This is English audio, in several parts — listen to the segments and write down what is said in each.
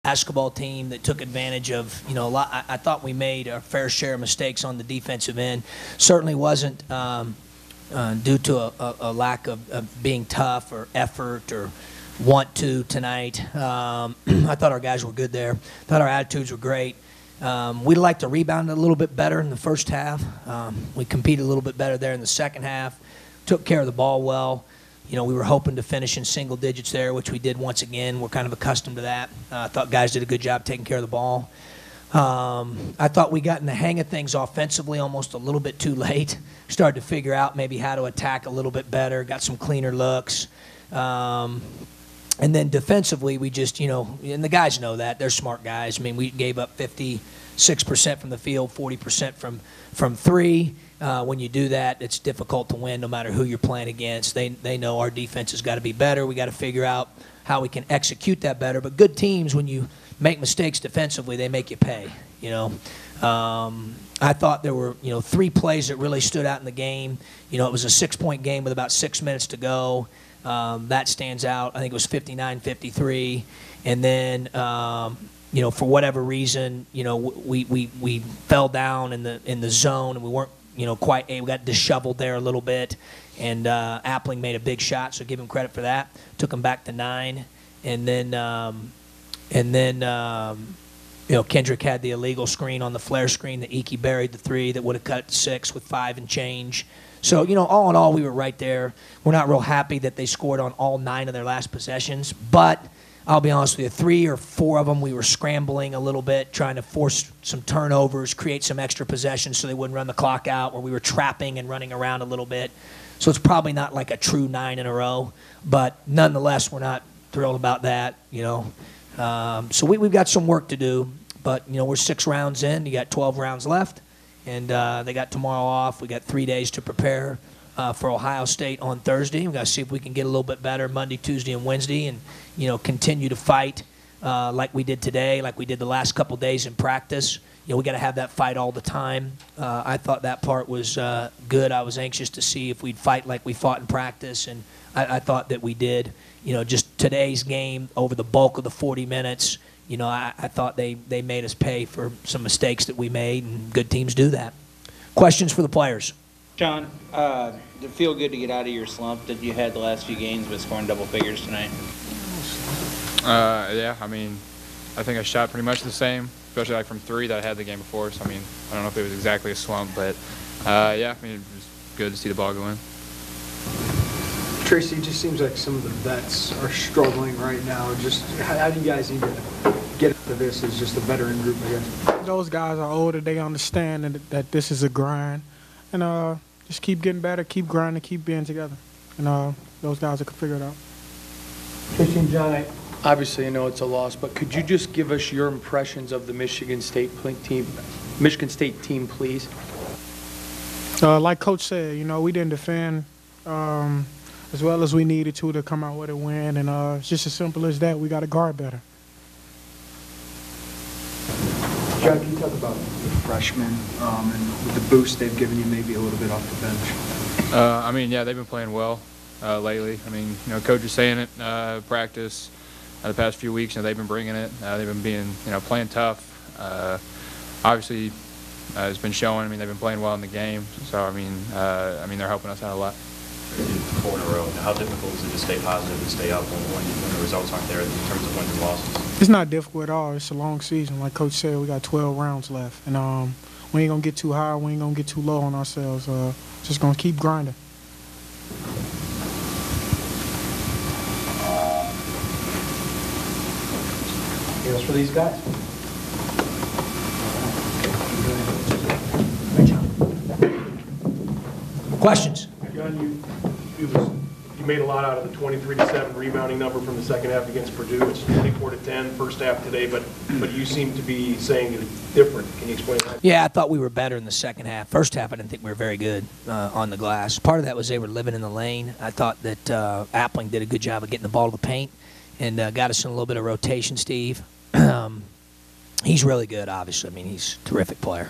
basketball team that took advantage of, you know, a lot. I thought we made our fair share of mistakes on the defensive end. Certainly wasn't due to a lack of being tough or effort or want to tonight. I thought our guys were good there. Thought our attitudes were great. We'd like to rebound a little bit better in the first half. We competed a little bit better there in the second half. Took care of the ball well. You know, we were hoping to finish in single digits there, which we did once again. We're kind of accustomed to that. I thought guys did a good job taking care of the ball. I thought we got in the hang of things offensively almost a little bit too late. Started to figure out maybe how to attack a little bit better, got some cleaner looks. And then defensively, we just, you know, and the guys know that. They're smart guys. I mean, we gave up 56% from the field, 40% from three. When you do that, it's difficult to win no matter who you're playing against. They know our defense has got to be better. We got to figure out how we can execute that better. But good teams, when you make mistakes defensively, they make you pay, you know. I thought there were, you know, 3 plays that really stood out in the game. You know, it was a 6-point game with about 6 minutes to go. That stands out. I think it was 59-53. And then, you know, for whatever reason, you know, we fell down in the zone, and we weren't, you know, quite. We got disheveled there a little bit, and Appling made a big shot, so give him credit for that. Took him back to 9, and then you know, Kendrick had the illegal screen on the flare screen. The Ekey buried the 3 that would have cut 6 with 5 and change. So, you know, all in all, we were right there. We're not real happy that they scored on all 9 of their last possessions, but I'll be honest with you, 3 or 4 of them we were scrambling a little bit, trying to force some turnovers, create some extra possessions so they wouldn't run the clock out, where we were trapping and running around a little bit. So it's probably not like a true 9 in a row, but nonetheless, we're not thrilled about that, you know. So we've got some work to do, but, you know, we're 6 rounds in. You got 12 rounds left. And they got tomorrow off. We got 3 days to prepare for Ohio State on Thursday. We got to see if we can get a little bit better Monday, Tuesday, and Wednesday, and, you know, continue to fight like we did today, like we did the last couple days in practice. You know, we got to have that fight all the time. I thought that part was good. I was anxious to see if we'd fight like we fought in practice, and I thought that we did. You know, just today's game over the bulk of the 40 minutes. You know, I thought they made us pay for some mistakes that we made, and good teams do that. Questions for the players? John, did it feel good to get out of your slump that you had the last few games with scoring double figures tonight? Yeah, I mean, I think I shot pretty much the same, especially like from 3 that I had the game before. So, I mean, I don't know if it was exactly a slump, but, yeah, I mean, it was good to see the ball go in. Tracy, it just seems like some of the vets are struggling right now. Just how do you guys need to get into this as just a veteran group, I guess? Those guys are older. They understand that this is a grind. And just keep getting better, keep grinding, keep being together. And those guys will figure it out. Tracy and John, obviously I know it's a loss, but could you just give us your impressions of the Michigan State team, please? Like Coach said, you know, we didn't defend as well as we needed to come out with a win, and it's just as simple as that. We got to guard better. John, can you talk about the freshmen and with the boost they've given you maybe a little bit off the bench? I mean, yeah, they've been playing well lately. I mean, you know, Coach is saying it, practice the past few weeks, you know, they've been bringing it. They've been being, you know, playing tough. Obviously, it's been showing. I mean, they've been playing well in the game. So, I mean, they're helping us out a lot. 4 in a row. How difficult is it to stay positive and stay up when the results aren't there in terms of wins and losses? It's not difficult at all. It's a long season. Like Coach said, we got 12 rounds left. And we ain't going to get too high. We ain't going to get too low on ourselves. Just going to keep grinding. Anything else for these guys? Questions? John, you made a lot out of the 23-7 rebounding number from the second half against Purdue. It's 24-10 first half today, but you seem to be saying it's different. Can you explain that? Yeah, I thought we were better in the second half. First half, I didn't think we were very good on the glass. Part of that was they were living in the lane. I thought that Appling did a good job of getting the ball to the paint and got us in a little bit of rotation, Steve. He's really good, obviously. I mean, he's a terrific player.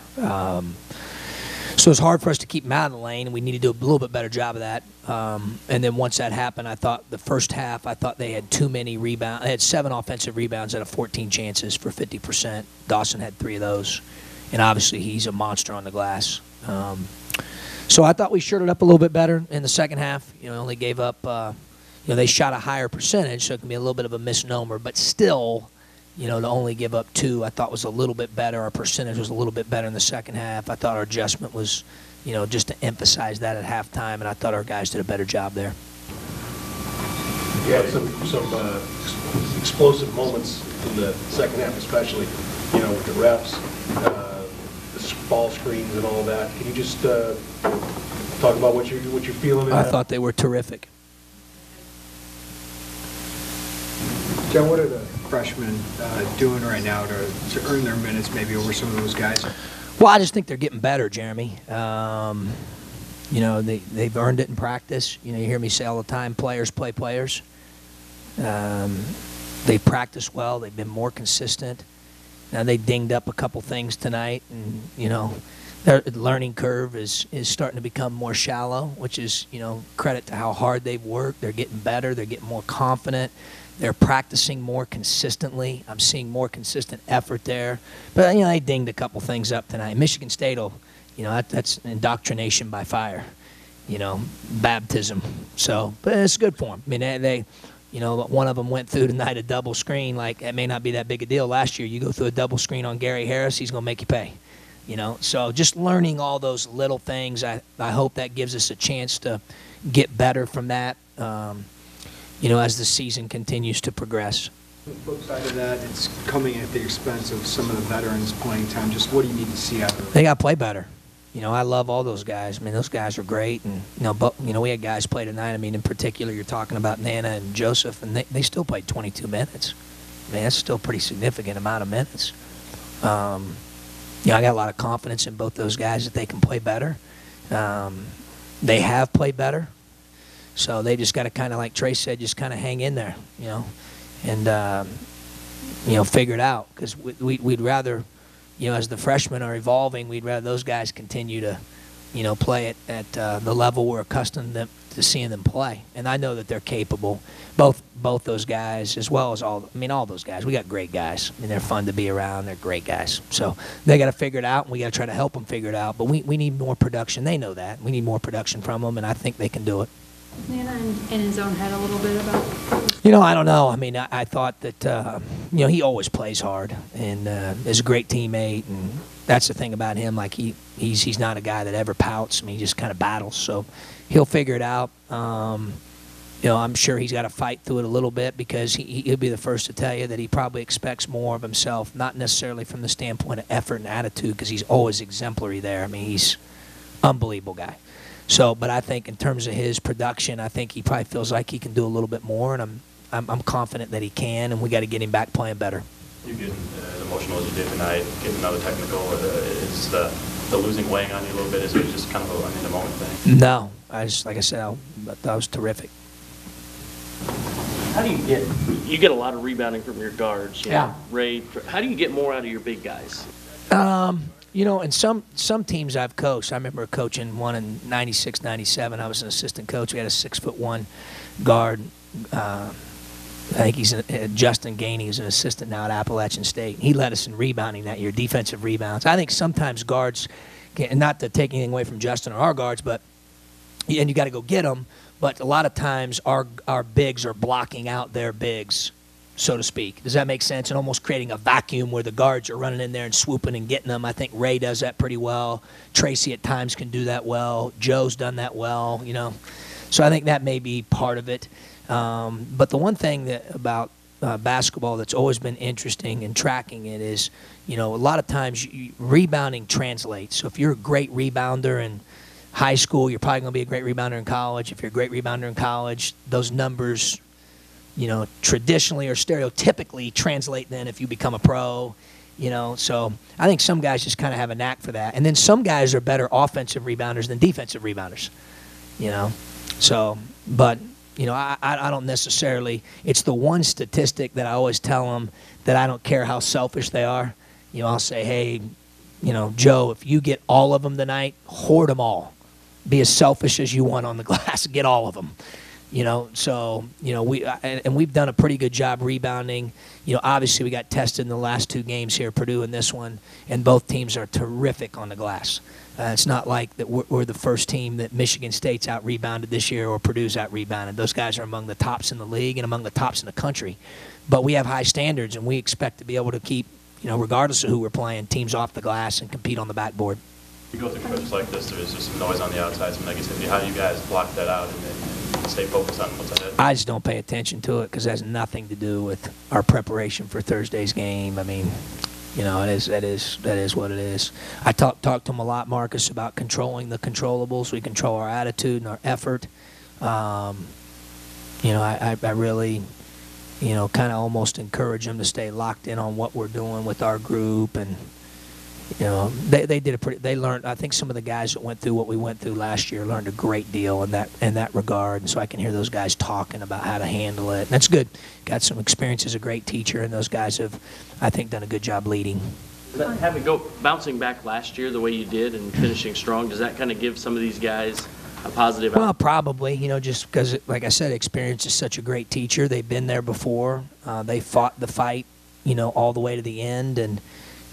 So it's hard for us to keep them out of the lane, and we need to do a little bit better job of that. And then once that happened, I thought the first half, I thought they had too many rebounds. They had 7 offensive rebounds out of 14 chances for 50%. Dawson had 3 of those, and obviously he's a monster on the glass. So I thought we shirted up a little bit better in the second half. Only gave up, they shot a higher percentage, so it can be a little bit of a misnomer, but still, to only give up 2, I thought was a little bit better. Our percentage was a little bit better in the second half. I thought our adjustment was, just to emphasize that at halftime, and I thought our guys did a better job there. You had some explosive moments in the second half, especially, with the refs, the ball screens and all that. Can you just talk about what you're feeling? I thought they were terrific. John, what are the freshmen doing right now to earn their minutes maybe over some of those guys? Well, I just think they're getting better, Jeremy. They've earned it in practice. You hear me say all the time, players play players. They practice well. They've been more consistent. Now they dinged up a couple things tonight, and their learning curve is starting to become more shallow, which is credit to how hard they've worked. They're getting better. They're getting more confident. They're practicing more consistently. I'm seeing more consistent effort there. But, they dinged a couple things up tonight. Michigan State will, that's indoctrination by fire, baptism. So, but it's good for them. I mean, they one of them went through tonight a double screen. Like, it may not be that big a deal. Last year, you go through a double screen on Gary Harris, he's going to make you pay. So just learning all those little things, I hope that gives us a chance to get better from that. As the season continues to progress. On the flip side of that, it's coming at the expense of some of the veterans playing time. Just what do you need to see out of them? They got to play better. I love all those guys. I mean, those guys are great. And, we had guys play tonight. I mean, in particular, you're talking about Nana and Joseph, and they still played 22 minutes. I mean, that's still a pretty significant amount of minutes. I got a lot of confidence in both those guys that they can play better. They have played better. So they just got to kind of, like Tracy said, just kind of hang in there, and, figure it out. Because we'd rather, as the freshmen are evolving, we'd rather those guys continue to, play at the level we're accustomed to seeing them play. And I know that they're capable, both those guys as well as all those guys. We got great guys. I mean, they're fun to be around. They're great guys. So they got to figure it out, and we got to try to help them figure it out. But we need more production. They know that. We need more production from them, and I think they can do it. Nana in his own head a little bit about? I don't know. I mean, I thought that, he always plays hard and is a great teammate. And that's the thing about him. Like, he's not a guy that ever pouts. I mean, he just kind of battles. So he'll figure it out. I'm sure he's got to fight through it a little bit because he'll be the first to tell you that he probably expects more of himself, not necessarily from the standpoint of effort and attitude because he's always exemplary there. I mean, he's an unbelievable guy. So, but I think in terms of his production, I think he probably feels like he can do a little bit more, and I'm confident that he can, and we got to get him back playing better. You getting as emotional as you did tonight, getting another technical, is the losing weighing on you a little bit? Is it just kind of an in-the-moment thing? No, like I said, that was terrific. How do you get a lot of rebounding from your guards? Yeah. Ray, how do you get more out of your big guys? In some teams I've coached, I remember coaching one in 96, 97. I was an assistant coach. We had a 6'1" guard. I think he's Justin Gainey, who's an assistant now at Appalachian State. He led us in rebounding that year, defensive rebounds. I think sometimes guards, not to take anything away from Justin or our guards, and you got to go get them, but a lot of times our bigs are blocking out their bigs, so to speak. Does that make sense? And almost creating a vacuum where the guards are running in there and swooping and getting them. I think Ray does that pretty well. Tracy at times can do that well. Joe's done that well, So I think that may be part of it. But the one thing about basketball that's always been interesting in tracking it is, a lot of times rebounding translates. So if you're a great rebounder in high school, you're probably going to be a great rebounder in college. If you're a great rebounder in college, those numbers traditionally or stereotypically translate then if you become a pro, So I think some guys just kind of have a knack for that. And then some guys are better offensive rebounders than defensive rebounders, So, but, I don't necessarily, it's the one statistic that I always tell them that I don't care how selfish they are. I'll say, hey, you know, Joe, if you get all of them tonight, hoard them all. Be as selfish as you want on the glass. Get all of them. You know, so, you know, we've done a pretty good job rebounding. You know, obviously we got tested in the last 2 games here, Purdue and this one, and both teams are terrific on the glass. It's not like that we're the first team that Michigan State's out-rebounded this year or Purdue's out-rebounded. Those guys are among the tops in the league and among the tops in the country. But we have high standards, and we expect to be able to keep, you know, regardless of who we're playing, teams off the glass and compete on the backboard. You go through coaches like this, there's just some noise on the outside, some negativity. How do you guys block that out and stay focused on what's ahead? I just don't pay attention to it because it has nothing to do with our preparation for Thursday's game. I mean, you know, that is what it is. I talked to him a lot, Marcus, about controlling the controllables. We control our attitude and our effort. You know, I really, you know, kind of almost encourage him to stay locked in on what we're doing with our group. And you know, they did a pretty. They learned. I think some of the guys that went through what we went through last year learned a great deal in that regard. And so I can hear those guys talking about how to handle it. And that's good. Got some experience as a great teacher, and those guys have, I think, done a good job leading. Bouncing back last year the way you did and finishing strong, does that kind of give some of these guys a positive outlook? Well, probably. You know, just because, like I said, experience is such a great teacher. They've been there before. They fought the fight, you know, all the way to the end, and.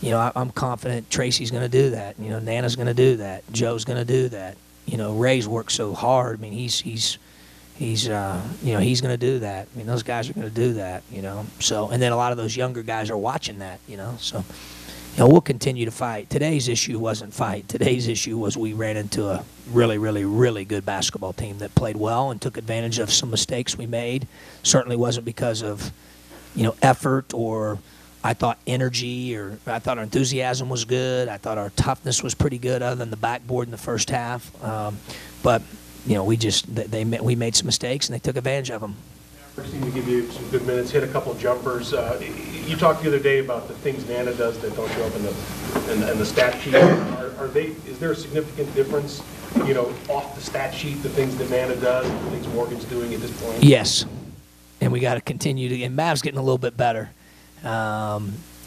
You know, I'm confident Tracy's going to do that. You know, Nana's going to do that. Joe's going to do that. You know, Ray's worked so hard. I mean, he's you know, he's going to do that. I mean, those guys are going to do that. You know, so and then a lot of those younger guys are watching that. You know, so you know we'll continue to fight. Today's issue wasn't fight. Today's issue was we ran into a really, really, really good basketball team that played well and took advantage of some mistakes we made. Certainly wasn't because of, you know, effort or. I thought energy or I thought our enthusiasm was good. I thought our toughness was pretty good other than the backboard in the first half. But, you know, we made some mistakes and they took advantage of them. First seemed to give you some good minutes, hit a couple jumpers. You talked the other day about the things Nana does that don't show up in the stat sheet. Is there a significant difference, you know, off the stat sheet, the things that Nana does and the things Morgan's doing at this point? Yes. And we got to continue to, and Mav's getting a little bit better. You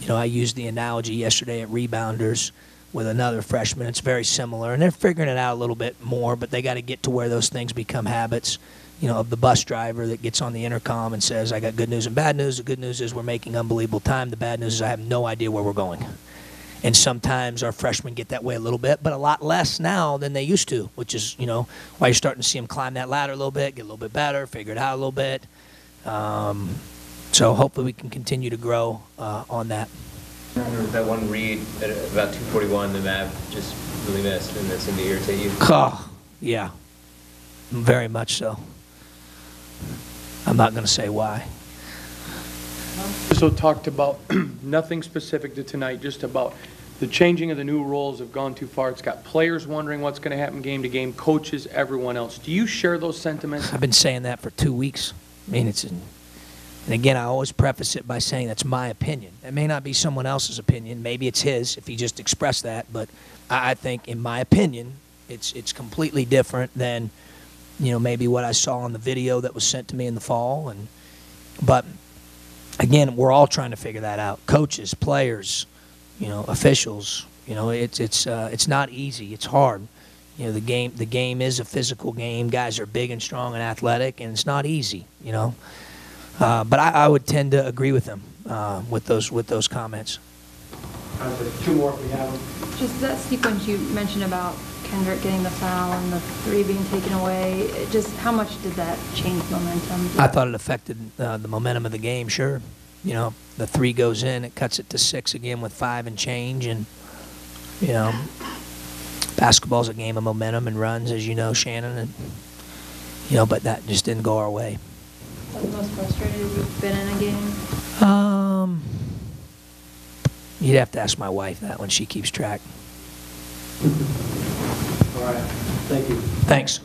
know, I used the analogy yesterday at Rebounders with another freshman. It's very similar, and they're figuring it out a little bit more, but they got to get to where those things become habits, you know, of the bus driver that gets on the intercom and says, I got good news and bad news. The good news is we're making unbelievable time. The bad news is I have no idea where we're going. And sometimes our freshmen get that way a little bit, but a lot less now than they used to, which is, you know, why you're starting to see them climb that ladder a little bit, get a little bit better, figure it out a little bit. So hopefully we can continue to grow on that. That one read at about 2:41, the Mav just really missed, and that seemed to irritate you. Oh, yeah, very much so. I'm not going to say why. So talked about nothing specific to tonight, just about the changing of the new rules have gone too far. It's got players wondering what's going to happen game to game, coaches, everyone else. Do you share those sentiments? I've been saying that for 2 weeks. I mean, and again, I always preface it by saying that's my opinion. It may not be someone else's opinion. Maybe it's his if he just expressed that. But I think, in my opinion, it's completely different than, you know, maybe what I saw on the video that was sent to me in the fall. But again, we're all trying to figure that out. Coaches, players, you know, officials. You know, it's not easy. It's hard. You know, the game is a physical game. Guys are big and strong and athletic, and it's not easy. You know. But I would tend to agree with him with those comments. Two more if we have them. Just that sequence you mentioned about Kendrick getting the foul and the 3 being taken away, just how much did that change momentum? I thought it affected the momentum of the game, sure. You know, the 3 goes in, it cuts it to 6 again with 5 and change, and, you know, basketball's a game of momentum and runs, as you know, Shannon, and, you know, but that just didn't go our way. What's the most frustrated you've been in a game? You'd have to ask my wife that when she keeps track. All right. Thank you. Thanks.